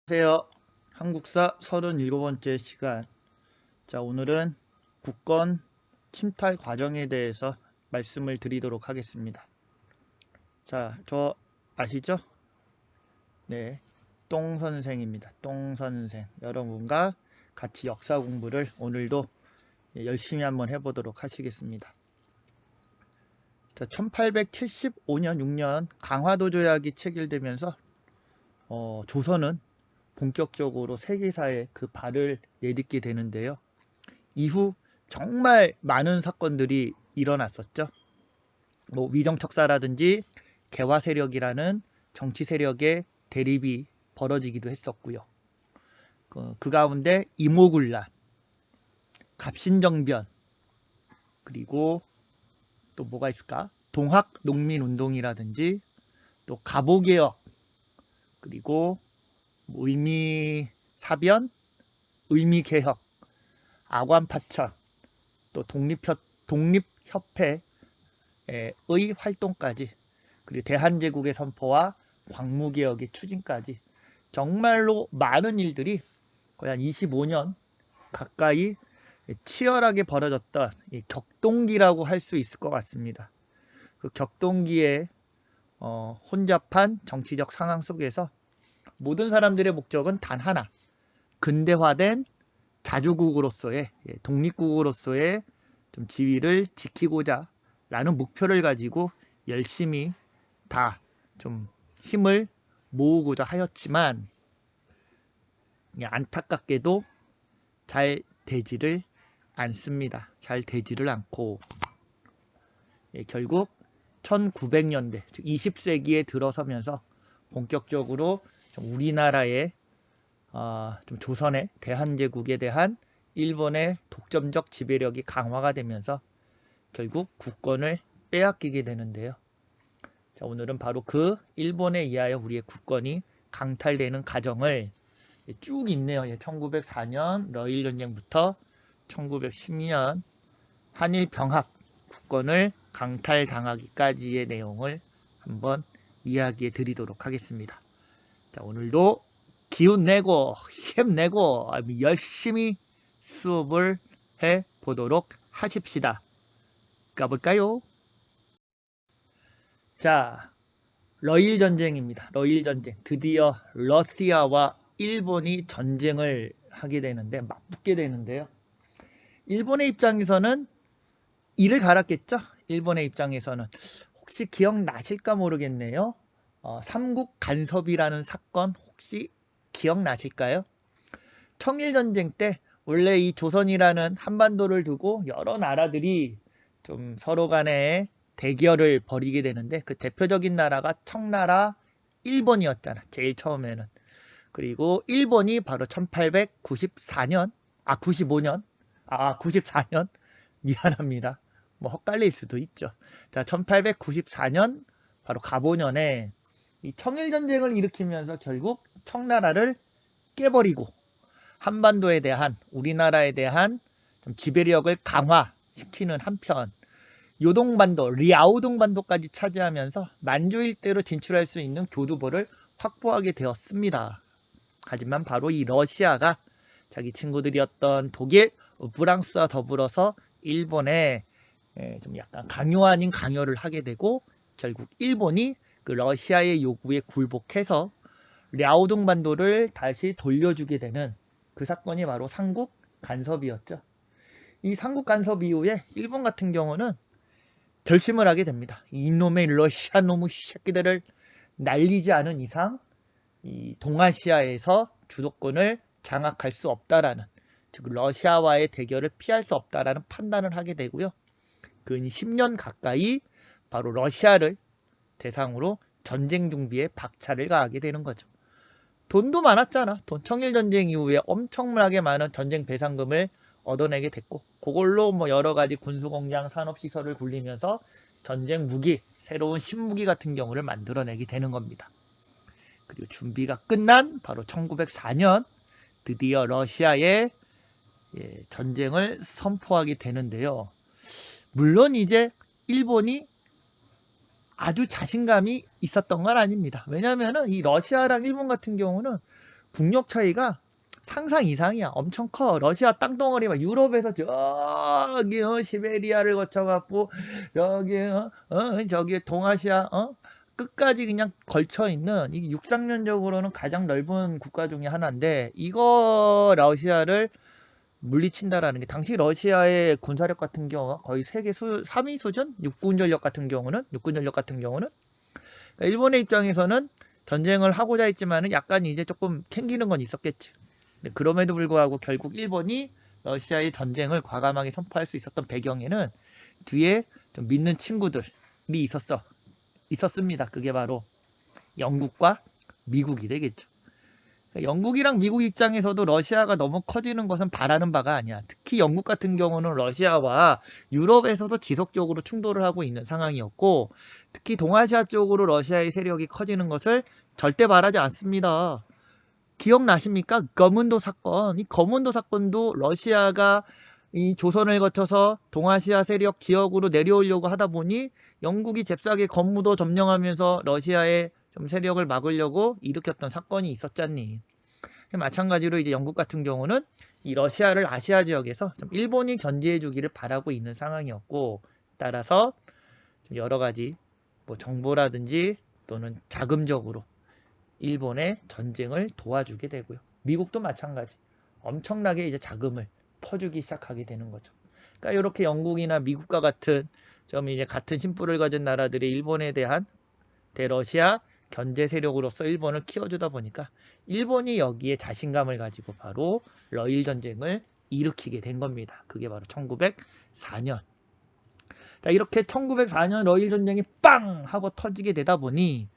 안녕하세요. 한국사 37번째 시간. 자, 오늘은 국권 침탈 과정에 대해서 말씀을 드리도록 하겠습니다. 자, 저 아시죠? 네, 똥 선생입니다. 똥 선생. 여러분과 같이 역사 공부를 오늘도 열심히 한번 해보도록 하시겠습니다. 자, 1875년 6년 강화도 조약이 체결되면서 조선은 본격적으로 세계사에 그 발을 내딛게 되는데요. 이후 정말 많은 사건들이 일어났었죠. 뭐 위정척사라든지 개화 세력이라는 정치 세력의 대립이 벌어지기도 했었고요. 그 가운데 이모군란, 갑신정변, 그리고 또 뭐가 있을까? 동학농민운동이라든지 또 갑오개혁, 그리고 의미사변, 의미개혁, 아관파천, 또 독립협회의 활동까지, 그리고 대한제국의 선포와 광무개혁의 추진까지 정말로 많은 일들이 거의 한 25년 가까이 치열하게 벌어졌던 격동기라고 할 수 있을 것 같습니다. 그 격동기의 혼잡한 정치적 상황 속에서 모든 사람들의 목적은 단 하나, 근대화된 자주국으로서의, 독립국으로서의 좀 지위를 지키고자 라는 목표를 가지고 열심히 다 좀 힘을 모으고자 하였지만 안타깝게도 잘 되지를 않습니다. 잘 되지를 않고 결국 1900년대, 즉 20세기에 들어서면서 본격적으로 좀 우리나라의 좀 조선의 대한제국에 대한 일본의 독점적 지배력이 강화가 되면서 결국 국권을 빼앗기게 되는데요. 자, 오늘은 바로 그 일본에 의하여 우리의 국권이 강탈되는 과정을 쭉 있네요. 1904년 러일전쟁부터 1912년 한일병합 국권을 강탈당하기까지의 내용을 한번 이야기해 드리도록 하겠습니다. 자, 오늘도 기운내고 힘내고 열심히 수업을 해 보도록 하십시다. 가볼까요? 자, 러일 전쟁입니다. 러일 전쟁. 드디어 러시아와 일본이 전쟁을 하게 되는데, 맞붙게 되는데요. 일본의 입장에서는 이를 갈았겠죠? 일본의 입장에서는. 혹시 기억나실까 모르겠네요. 삼국 간섭이라는 사건 혹시 기억나실까요? 청일전쟁 때 원래 이 조선이라는 한반도를 두고 여러 나라들이 좀 서로 간에 대결을 벌이게 되는데 그 대표적인 나라가 청나라 일본이었잖아. 제일 처음에는. 그리고 일본이 바로 1894년, 95년, 94년, 미안합니다. 뭐 헛갈릴 수도 있죠. 자, 1894년, 바로 갑오년에 이 청일전쟁을 일으키면서 결국 청나라를 깨버리고 한반도에 대한, 우리나라에 대한 좀 지배력을 강화시키는 한편 요동반도, 리아오동반도까지 차지하면서 만주 일대로 진출할 수 있는 교두보를 확보하게 되었습니다. 하지만 바로 이 러시아가 자기 친구들이었던 독일, 프랑스와 더불어서 일본에 좀 약간 강요 아닌 강요를 하게 되고 결국 일본이 그 러시아의 요구에 굴복해서 랴오동반도를 다시 돌려주게 되는 그 사건이 바로 삼국 간섭이었죠. 이 삼국 간섭 이후에 일본 같은 경우는 결심을 하게 됩니다. 이놈의 러시아 놈의 새끼들을 날리지 않은 이상 이 동아시아에서 주도권을 장악할 수 없다라는, 즉 러시아와의 대결을 피할 수 없다라는 판단을 하게 되고요. 근 10년 가까이 바로 러시아를 대상으로 전쟁 준비에 박차를 가하게 되는 거죠. 돈도 많았잖아. 청일전쟁 이후에 엄청나게 많은 전쟁 배상금을 얻어내게 됐고 그걸로 뭐 여러 가지 군수공장, 산업시설을 굴리면서 전쟁 무기, 새로운 신무기 같은 경우를 만들어내게 되는 겁니다. 그리고 준비가 끝난 바로 1904년 드디어 러시아에 전쟁을 선포하게 되는데요. 물론 이제 일본이 아주 자신감이 있었던 건 아닙니다. 왜냐하면 이 러시아랑 일본 같은 경우는 국력 차이가 상상 이상이야. 엄청 커. 러시아 땅덩어리 막 유럽에서 저기 시베리아를 거쳐갖고 저기 동아시아 끝까지 그냥 걸쳐 있는, 이게 육상면적으로는 가장 넓은 국가 중에 하나인데, 이거 러시아를 물리친다라는 게, 당시 러시아의 군사력 같은 경우가 거의 세계 3위 수준? 육군 전력 같은 경우는 그러니까 일본의 입장에서는 전쟁을 하고자 했지만은 약간 이제 조금 캥기는 건 있었겠지. 그럼에도 불구하고 결국 일본이 러시아의 전쟁을 과감하게 선포할 수 있었던 배경에는 뒤에 좀 믿는 친구들이 있었습니다. 그게 바로 영국과 미국이 되겠죠. 영국이랑 미국 입장에서도 러시아가 너무 커지는 것은 바라는 바가 아니야. 특히 영국 같은 경우는 러시아와 유럽에서도 지속적으로 충돌을 하고 있는 상황이었고, 특히 동아시아 쪽으로 러시아의 세력이 커지는 것을 절대 바라지 않습니다. 기억나십니까? 거문도 사건. 이 거문도 사건도 러시아가 이 조선을 거쳐서 동아시아 세력 지역으로 내려오려고 하다 보니 영국이 잽싸게 거무도 점령하면서 러시아의 좀 세력을 막으려고 일으켰던 사건이 있었잖니. 마찬가지로 이제 영국 같은 경우는 이 러시아를 아시아 지역에서 좀 일본이 견제해 주기를 바라고 있는 상황이었고, 따라서 좀 여러 가지 뭐 정보라든지 또는 자금적으로 일본의 전쟁을 도와주게 되고요. 미국도 마찬가지. 엄청나게 이제 자금을 퍼주기 시작하게 되는 거죠. 그러니까 이렇게 영국이나 미국과 같은 좀 이제 같은 심부를 가진 나라들이 일본에 대한 대러시아 견제 세력으로서 일본을 키워주다 보니까 일본이 여기에 자신감을 가지고 바로 러일 전쟁을 일으키게 된 겁니다. 그게 바로 1904년. 자, 이렇게 1904년 러일 전쟁이 빵 하고 터지게 되다 보니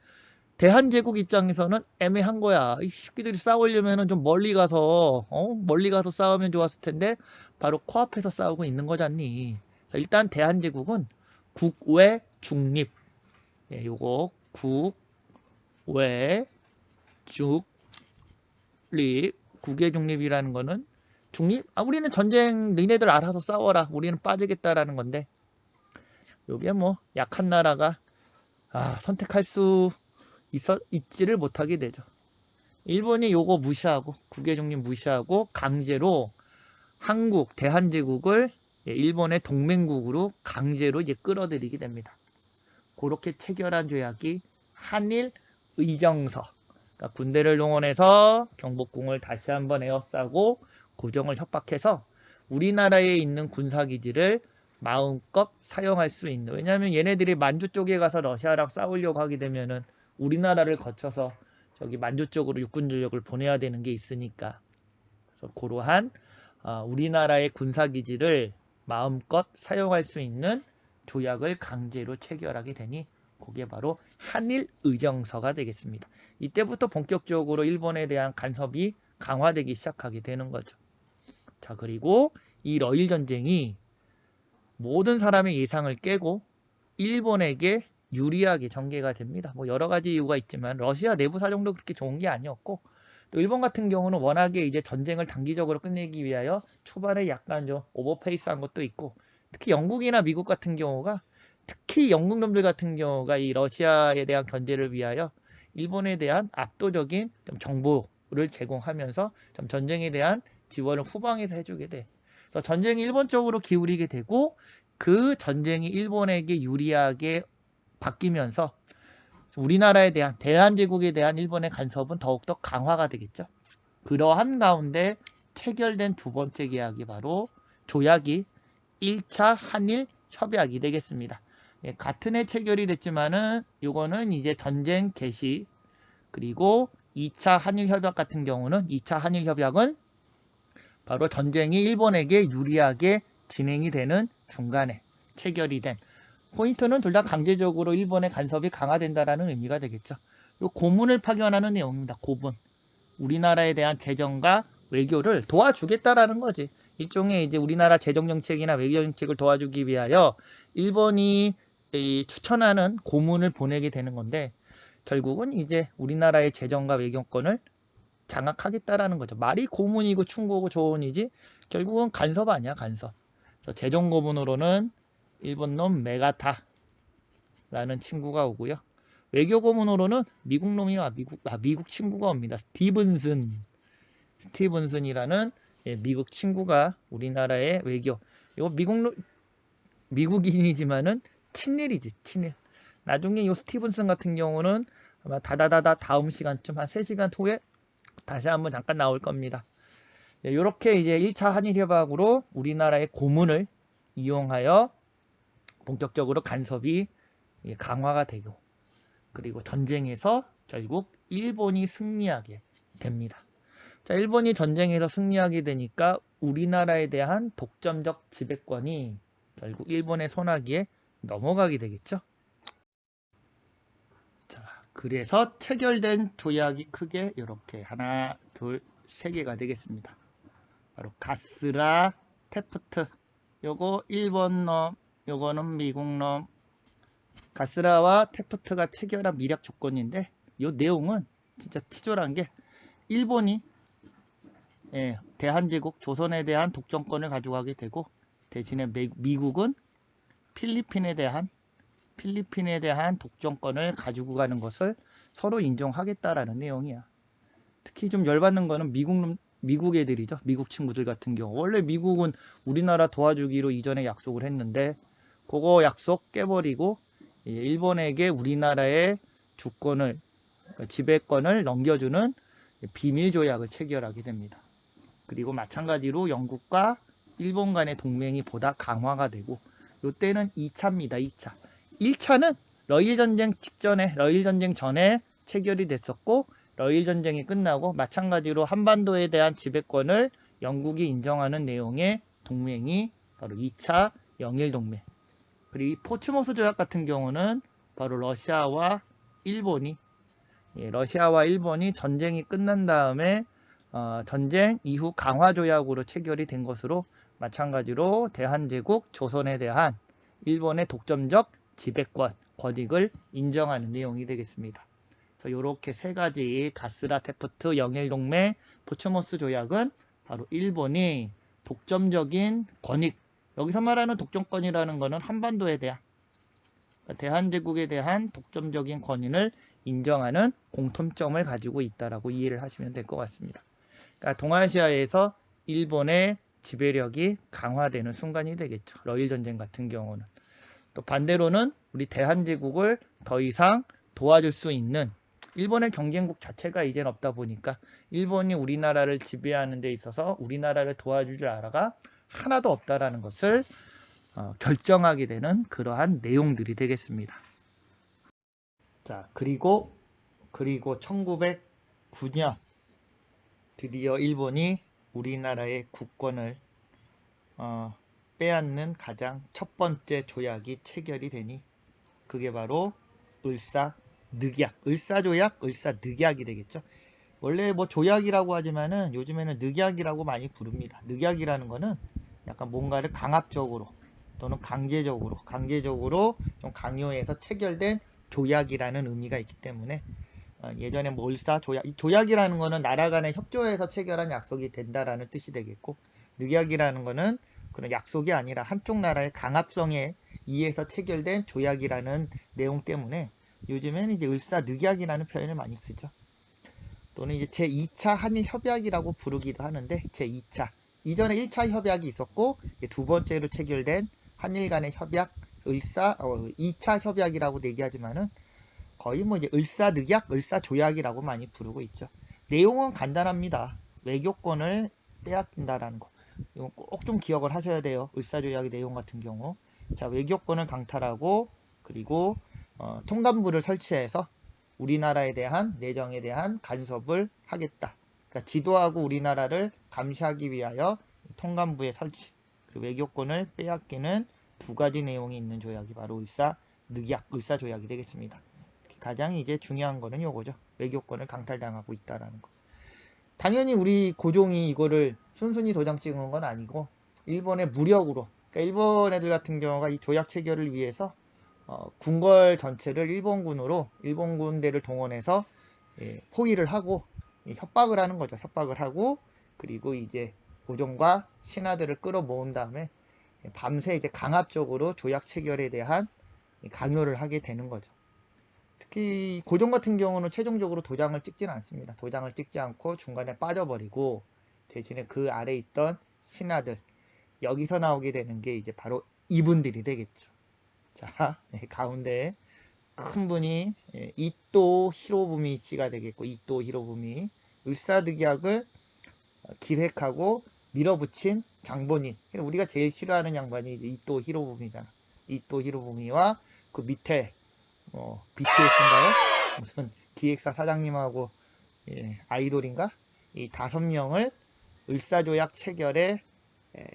대한제국 입장에서는 애매한 거야. 이 새끼들이 싸우려면 좀 멀리 가서 싸우면 좋았을 텐데 바로 코앞에서 싸우고 있는 거잖니. 일단 대한제국은 국외 중립. 예, 요거 국외 중립. 국외 중립이라는 거는 중립? 우리는 전쟁 너희네들 알아서 싸워라. 우리는 빠지겠다라는 건데, 요게 뭐 약한 나라가 선택할 수 있지를 못하게 되죠. 일본이 요거 무시하고, 국외 중립 무시하고 강제로 한국, 대한제국을 일본의 동맹국으로 강제로 이제 끌어들이게 됩니다. 그렇게 체결한 조약이 한일 의정서. 그러니까 군대를 동원해서 경복궁을 다시 한번 에워싸고 고정을 협박해서 우리나라에 있는 군사기지를 마음껏 사용할 수 있는, 왜냐하면 얘네들이 만주 쪽에 가서 러시아랑 싸우려고 하게 되면은 우리나라를 거쳐서 저기 만주 쪽으로 육군 전력을 보내야 되는 게 있으니까, 그래서 그러한 우리나라의 군사기지를 마음껏 사용할 수 있는 조약을 강제로 체결하게 되니 그게 바로 한일의정서가 되겠습니다. 이때부터 본격적으로 일본에 대한 간섭이 강화되기 시작하게 되는 거죠. 자, 그리고 이 러일 전쟁이 모든 사람의 예상을 깨고 일본에게 유리하게 전개가 됩니다. 뭐 여러 가지 이유가 있지만 러시아 내부 사정도 그렇게 좋은 게 아니었고, 또 일본 같은 경우는 워낙에 이제 전쟁을 단기적으로 끝내기 위하여 초반에 약간 좀 오버페이스한 것도 있고, 특히 영국이나 미국 같은 경우가, 특히 영국 놈들 같은 경우가 이 러시아에 대한 견제를 위하여 일본에 대한 압도적인 좀 정보를 제공하면서 좀 전쟁에 대한 지원을 후방에서 해주게 돼. 그래서 전쟁이 일본 쪽으로 기울이게 되고, 그 전쟁이 일본에게 유리하게 바뀌면서 우리나라에 대한, 대한제국에 대한 일본의 간섭은 더욱더 강화가 되겠죠. 그러한 가운데 체결된 두 번째 계약이 바로 조약이 1차 한일 협약이 되겠습니다. 예, 같은 해 체결이 됐지만은 요거는 이제 전쟁 개시, 그리고 2차 한일 협약 같은 경우는 2차 한일 협약은 바로 전쟁이 일본에게 유리하게 진행이 되는 중간에 체결이 된, 포인트는 둘 다 강제적으로 일본의 간섭이 강화된다라는 의미가 되겠죠. 요 고문을 파견하는 내용입니다. 고문. 우리나라에 대한 재정과 외교를 도와주겠다라는 거지. 일종의 이제 우리나라 재정 정책이나 외교 정책을 도와주기 위하여 일본이 추천하는 고문을 보내게 되는 건데, 결국은 이제 우리나라의 재정과 외교권을 장악하겠다라는 거죠. 말이 고문이고 충고고 조언이지 결국은 간섭 아니야, 간섭. 그래서 재정 고문으로는 일본 놈 메가타라는 친구가 오고요. 외교 고문으로는 미국 놈이 미국 친구가 옵니다. 스티븐슨. 스티븐슨이라는 미국 친구가 우리나라의 외교, 이거 미국인이지만은 친일이지, 친일. 나중에 이 스티븐슨 같은 경우는 아마 다다다다 다음 시간쯤 한 3시간 후에 다시 한번 잠깐 나올 겁니다. 이렇게 이제 1차 한일협약으로 우리나라의 고문을 이용하여 본격적으로 간섭이 강화가 되고, 그리고 전쟁에서 결국 일본이 승리하게 됩니다. 자, 일본이 전쟁에서 승리하게 되니까 우리나라에 대한 독점적 지배권이 결국 일본의 손아귀에 넘어가게 되겠죠. 자, 그래서 체결된 조약이 크게 이렇게 하나, 둘, 세 개가 되겠습니다. 바로 가스라, 테프트. 요거 일본 놈, 요거는 미국 놈. 가스라와 테프트가 체결한 미략 조건인데, 요 내용은 진짜 티졸한 게 일본이 대한제국 조선에 대한 독점권을 가져가게 되고, 대신에 미국은 필리핀에 대한 독점권을 가지고 가는 것을 서로 인정하겠다라는 내용이야. 특히 좀 열받는 거는 미국 애들이죠. 미국 친구들 같은 경우. 원래 미국은 우리나라 도와주기로 이전에 약속을 했는데, 그거 약속 깨버리고 일본에게 우리나라의 주권을, 지배권을 넘겨주는 비밀 조약을 체결하게 됩니다. 그리고 마찬가지로 영국과 일본 간의 동맹이 보다 강화가 되고, 이때는 2차입니다. 2차. 1차는 러일전쟁 직전에, 러일전쟁 전에 체결이 됐었고, 러일전쟁이 끝나고 마찬가지로 한반도에 대한 지배권을 영국이 인정하는 내용의 동맹이 바로 2차 영일동맹. 그리고 이 포츠모스 조약 같은 경우는 바로 러시아와 일본이 전쟁이 끝난 다음에 전쟁 이후 강화조약으로 체결이 된 것으로, 마찬가지로 대한제국 조선에 대한 일본의 독점적 지배권, 권익을 인정하는 내용이 되겠습니다. 그래서 이렇게 세 가지 가스라, 테프트, 영일동맹, 포츠모스 조약은 바로 일본이 독점적인 권익, 여기서 말하는 독점권이라는 것은 한반도에 대한, 대한제국에 대한 독점적인 권위를 인정하는 공통점을 가지고 있다라고 이해를 하시면 될 것 같습니다. 그러니까 동아시아에서 일본의 지배력이 강화되는 순간이 되겠죠. 러일전쟁 같은 경우는. 또 반대로는 우리 대한제국을 더 이상 도와줄 수 있는 일본의 경쟁국 자체가 이젠 없다 보니까 일본이 우리나라를 지배하는 데 있어서 우리나라를 도와줄 나라가 하나도 없다라는 것을 결정하게 되는 그러한 내용들이 되겠습니다. 자, 그리고 1909년 드디어 일본이 우리나라의 국권을 빼앗는 가장 첫 번째 조약이 체결이 되니, 그게 바로 을사늑약, 을사조약, 을사늑약이 되겠죠. 원래 뭐 조약이라고 하지만은 요즘에는 늑약이라고 많이 부릅니다. 늑약이라는 거는 약간 뭔가를 강압적으로 또는 강제적으로 좀 강요해서 체결된 조약이라는 의미가 있기 때문에, 예전에 뭐 을사조약, 조약이라는 거는 나라 간에 협조해서 체결한 약속이 된다라는 뜻이 되겠고, 늑약이라는 거는 그런 약속이 아니라 한쪽 나라의 강압성에 의해서 체결된 조약이라는 내용 때문에 요즘에는 이제 을사늑약이라는 표현을 많이 쓰죠. 또는 이제 제2차 한일 협약이라고 부르기도 하는데, 제2차, 이전에 1차 협약이 있었고 두 번째로 체결된 한일 간의 협약, 2차 협약이라고 얘기하지만은 거의 뭐 이제 을사늑약, 을사조약이라고 많이 부르고 있죠. 내용은 간단합니다. 외교권을 빼앗긴다라는 거. 이건 꼭 좀 기억을 하셔야 돼요. 을사조약의 내용 같은 경우. 자, 외교권을 강탈하고, 그리고 통감부를 설치해서 우리나라에 대한 내정에 대한 간섭을 하겠다. 그러니까 지도하고 우리나라를 감시하기 위하여 통감부의 설치, 그리고 외교권을 빼앗기는 두 가지 내용이 있는 조약이 바로 을사늑약, 을사조약이 되겠습니다. 가장 이제 중요한 거는 요거죠. 외교권을 강탈당하고 있다라는 거. 당연히 우리 고종이 이거를 순순히 도장 찍은 건 아니고 일본의 무력으로, 그러니까 일본 애들 같은 경우가 이 조약 체결을 위해서 궁궐 전체를 일본 군대를 동원해서 포위를 하고 협박을 하는 거죠. 협박을 하고, 그리고 이제 고종과 신하들을 끌어모은 다음에 밤새 이제 강압적으로 조약 체결에 대한 강요를 하게 되는 거죠. 특히 고종 같은 경우는 최종적으로 도장을 찍지는 않습니다. 도장을 찍지 않고 중간에 빠져버리고 대신에 그 아래 있던 신하들, 여기서 나오게 되는 게 이제 바로 이분들이 되겠죠. 자, 가운데 큰 분이 이토 히로부미 씨가 되겠고, 이토 히로부미, 을사득약을 기획하고 밀어붙인 장본인. 우리가 제일 싫어하는 양반이 이토 히로부미잖아. 이토 히로부미와 그 밑에 BTS인가요? 무슨 기획사 사장님하고 아이돌인가? 이 5명을 을사조약 체결의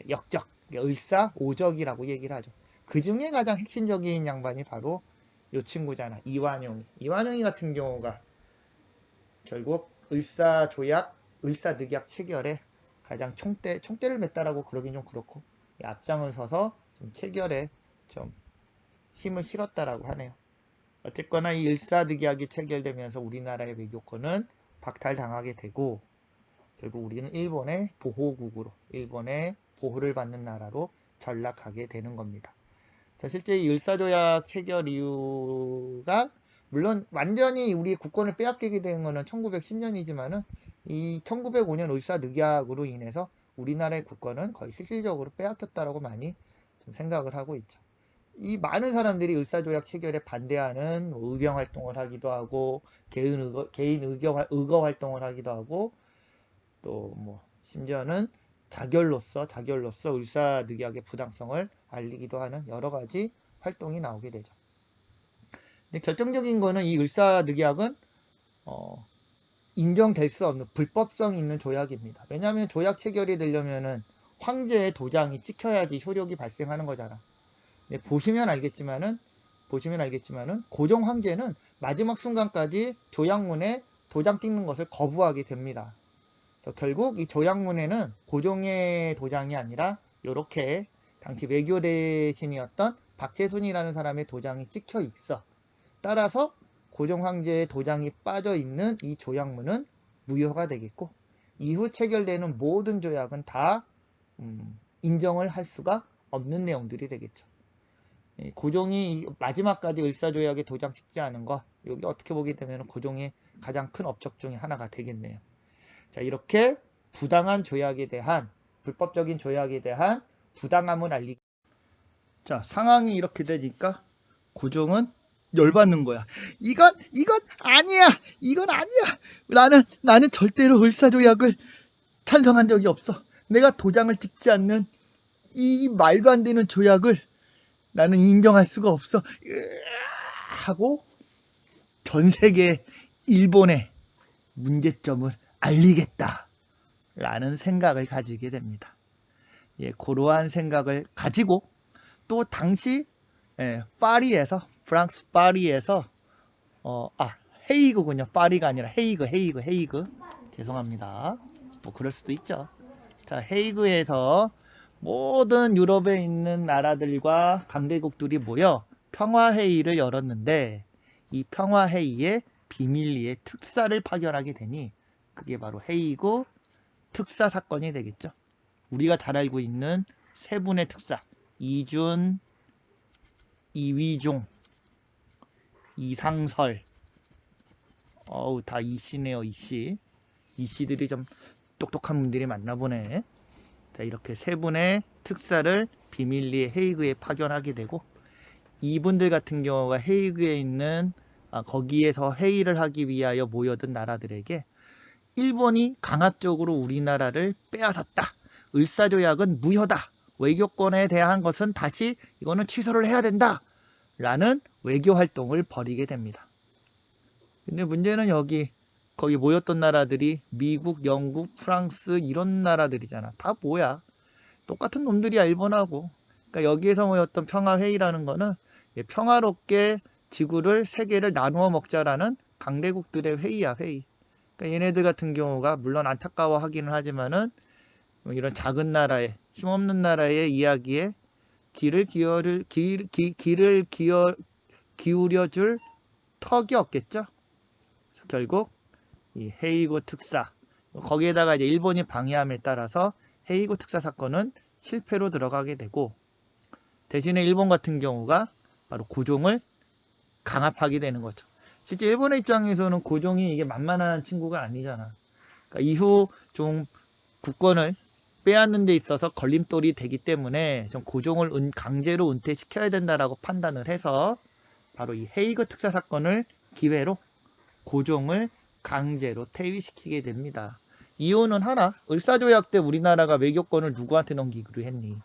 역적, 을사오적이라고 얘기를 하죠. 그 중에 가장 핵심적인 양반이 바로 이 친구잖아. 이완용이 같은 경우가 결국 을사조약, 을사늑약 체결에 가장 총대를 맸다라고 그러긴 좀 그렇고 앞장을 서서 좀 체결에 좀 힘을 실었다라고 하네요. 어쨌거나 이 을사늑약이 체결되면서 우리나라의 외교권은 박탈당하게 되고 결국 우리는 일본의 보호국으로, 일본의 보호를 받는 나라로 전락하게 되는 겁니다. 자, 실제 이 을사조약 체결 이유가 물론 완전히 우리 국권을 빼앗기게 된 거는 1910년이지만은 이 1905년 을사늑약으로 인해서 우리나라의 국권은 거의 실질적으로 빼앗겼다라고 많이 좀 생각을 하고 있죠. 이 많은 사람들이 을사조약 체결에 반대하는 의병 활동을 하기도 하고 개인 의거 활동을 하기도 하고 또 심지어는 자결로서 을사늑약의 부당성을 알리기도 하는 여러 가지 활동이 나오게 되죠. 근데 결정적인 거는 이 을사늑약은 인정될 수 없는 불법성 있는 조약입니다. 왜냐하면 조약 체결이 되려면은 황제의 도장이 찍혀야지 효력이 발생하는 거잖아. 보시면 알겠지만은 고종 황제는 마지막 순간까지 조약문에 도장 찍는 것을 거부하게 됩니다. 결국 이 조약문에는 고종의 도장이 아니라 이렇게 당시 외교 대신이었던 박재순이라는 사람의 도장이 찍혀 있어. 따라서 고종 황제의 도장이 빠져 있는 이 조약문은 무효가 되겠고 이후 체결되는 모든 조약은 다 인정을 할 수가 없는 내용들이 되겠죠. 고종이 마지막까지 을사조약에 도장 찍지 않은 거, 여기 어떻게 보게 되면 고종의 가장 큰 업적 중에 하나가 되겠네요. 자, 이렇게 부당한 조약에 대한, 불법적인 조약에 대한 부당함을 알리기. 자, 상황이 이렇게 되니까 고종은 열받는 거야. 이건 아니야. 이건 아니야. 나는 절대로 을사조약을 찬성한 적이 없어. 내가 도장을 찍지 않는 이 말도 안 되는 조약을 나는 인정할 수가 없어. 하고 전 세계 일본의 문제점을 알리겠다 라는 생각을 가지게 됩니다. 그러한 생각을 가지고 또 당시 파리에서, 프랑스 파리에서 헤이그군요. 파리가 아니라 헤이그. 죄송합니다. 그럴 수도 있죠. 자, 헤이그에서 모든 유럽에 있는 나라들과 강대국들이 모여 평화회의를 열었는데 이 평화회의에 비밀리에 특사를 파견하게 되니 그게 바로 헤이그 특사 사건이 되겠죠. 우리가 잘 알고 있는 세 분의 특사, 이준, 이위종, 이상설. 다 이씨네요. 이씨들이 좀 똑똑한 분들이 많나 보네. 자, 이렇게 세 분의 특사를 비밀리에 헤이그에 파견하게 되고 이분들 같은 경우가 헤이그에 있는 거기에서 회의를 하기 위하여 모여든 나라들에게 일본이 강압적으로 우리나라를 빼앗았다. 을사조약은 무효다. 외교권에 대한 것은 다시 이거는 취소를 해야 된다. 라는 외교 활동을 벌이게 됩니다. 근데 문제는 거기 모였던 나라들이 미국, 영국, 프랑스 이런 나라들이잖아. 다 뭐야? 똑같은 놈들이야, 일본하고. 그러니까 여기에서 모였던 평화회의라는 거는 평화롭게 지구를, 세계를 나누어 먹자라는 강대국들의 회의야, 회의. 그러니까 얘네들 같은 경우가 물론 안타까워하기는 하지만은 이런 작은 나라의, 힘없는 나라의 이야기에 귀를 기울여줄 턱이 없겠죠. 결국 이 헤이그 특사, 거기에다가 이제 일본이 방해함에 따라서 헤이그 특사 사건은 실패로 들어가게 되고 대신에 일본 같은 경우가 바로 고종을 강압하게 되는 거죠. 실제 일본의 입장에서는 고종이 이게 만만한 친구가 아니잖아. 그러니까 이후 좀 국권을 빼앗는 데 있어서 걸림돌이 되기 때문에 좀 고종을 강제로 은퇴시켜야 된다라고 판단을 해서 바로 이 헤이그 특사 사건을 기회로 고종을 강제로 퇴위시키게 됩니다. 이유는 하나, 을사조약 때 우리나라가 외교권을 누구한테 넘기기로 했니?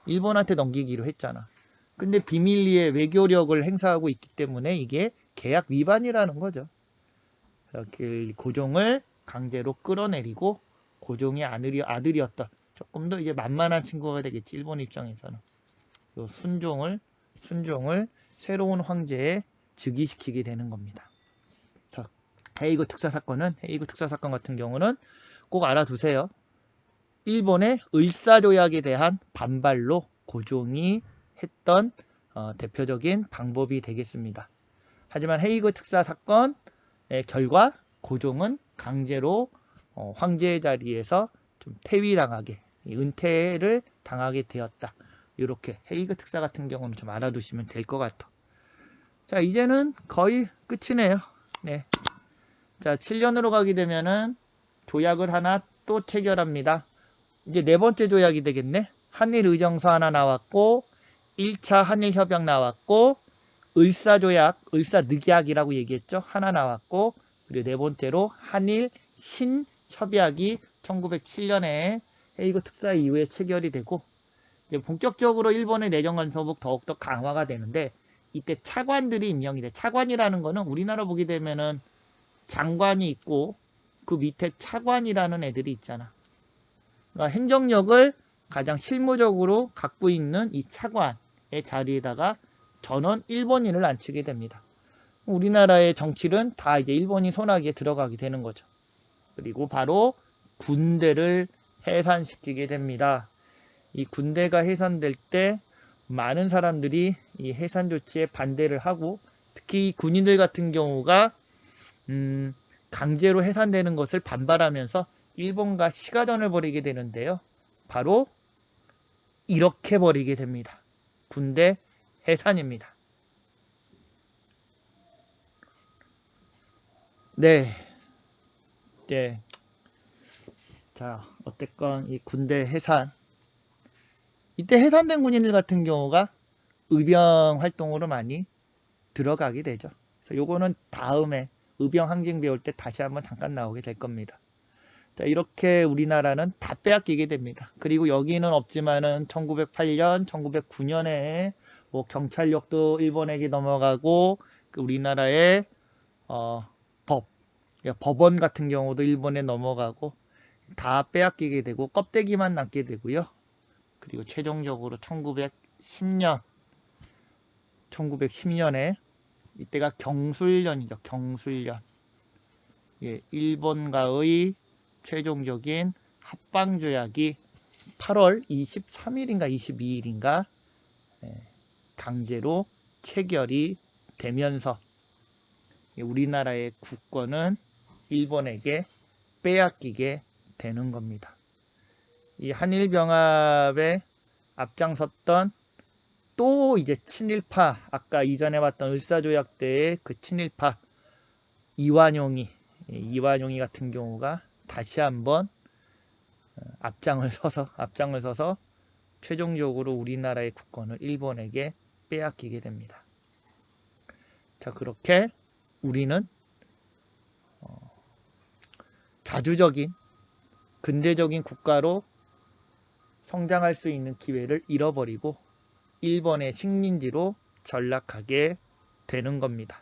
일본한테 넘기기로 했잖아. 근데 비밀리에 외교력을 행사하고 있기 때문에 이게 계약 위반이라는 거죠. 이렇게 고종을 강제로 끌어내리고 고종의 아들이었던 조금 더 이제 만만한 친구가 되겠지. 일본 입장에서는 요 순종을 새로운 황제에 즉위시키게 되는 겁니다. 헤이그 특사 사건 같은 경우는 꼭 알아두세요. 일본의 을사조약에 대한 반발로 고종이 했던 대표적인 방법이 되겠습니다. 하지만 헤이그 특사 사건의 결과 고종은 강제로 황제의 자리에서 좀 퇴위당하게, 은퇴를 당하게 되었다. 이렇게 헤이그 특사 같은 경우는 좀 알아두시면 될 것 같아. 자, 이제는 거의 끝이네요. 네. 자, 7년으로 가게 되면은 조약을 하나 또 체결합니다. 이제 네 번째 조약이 되겠네. 한일의정서 하나 나왔고 1차 한일협약 나왔고 을사조약, 을사늑약이라고 얘기했죠. 하나 나왔고 그리고 네 번째로 한일 신협약이 1907년에 헤이그 특사 이후에 체결이 되고 이제 본격적으로 일본의 내정 간섭은 더욱더 강화가 되는데 이때 차관들이 임명이 돼. 차관이라는 거는 우리나라 보게 되면은 장관이 있고 그 밑에 차관이라는 애들이 있잖아. 그러니까 행정력을 가장 실무적으로 갖고 있는 이 차관의 자리에다가 전원 일본인을 앉히게 됩니다. 우리나라의 정치는 다 이제 일본인 손아귀에 들어가게 되는 거죠. 그리고 바로 군대를 해산시키게 됩니다. 이 군대가 해산될 때 많은 사람들이 이 해산 조치에 반대를 하고 특히 군인들 같은 경우가 강제로 해산되는 것을 반발하면서 일본과 시가전을 벌이게 되는데요. 바로 이렇게 벌이게 됩니다. 군대 해산입니다. 네. 자, 어쨌건 이 군대 해산. 이때 해산된 군인들 같은 경우가 의병 활동으로 많이 들어가게 되죠. 그래서 요거는 다음에 의병 항쟁 배울 때 다시 한번 잠깐 나오게 될 겁니다. 자, 이렇게 우리나라는 다 빼앗기게 됩니다. 그리고 여기는 없지만은 1908년, 1909년에 뭐 경찰력도 일본에게 넘어가고 그 우리나라의 법원 같은 경우도 일본에 넘어가고 다 빼앗기게 되고 껍데기만 남게 되고요. 그리고 최종적으로 1910년에 이때가 경술련이죠. 경술련. 예, 일본과의 최종적인 합방조약이 8월 23일인가 22일인가 강제로 체결이 되면서 우리나라의 국권은 일본에게 빼앗기게 되는 겁니다. 이 한일병합에 앞장섰던 또 이제 친일파, 아까 이전에 봤던 을사조약 때의 그 친일파 이완용이 같은 경우가 다시 한번 앞장을 서서 최종적으로 우리나라의 국권을 일본에게 빼앗기게 됩니다. 자, 그렇게 우리는 자주적인 근대적인 국가로 성장할 수 있는 기회를 잃어버리고 일본의 식민지로 전락하게 되는 겁니다.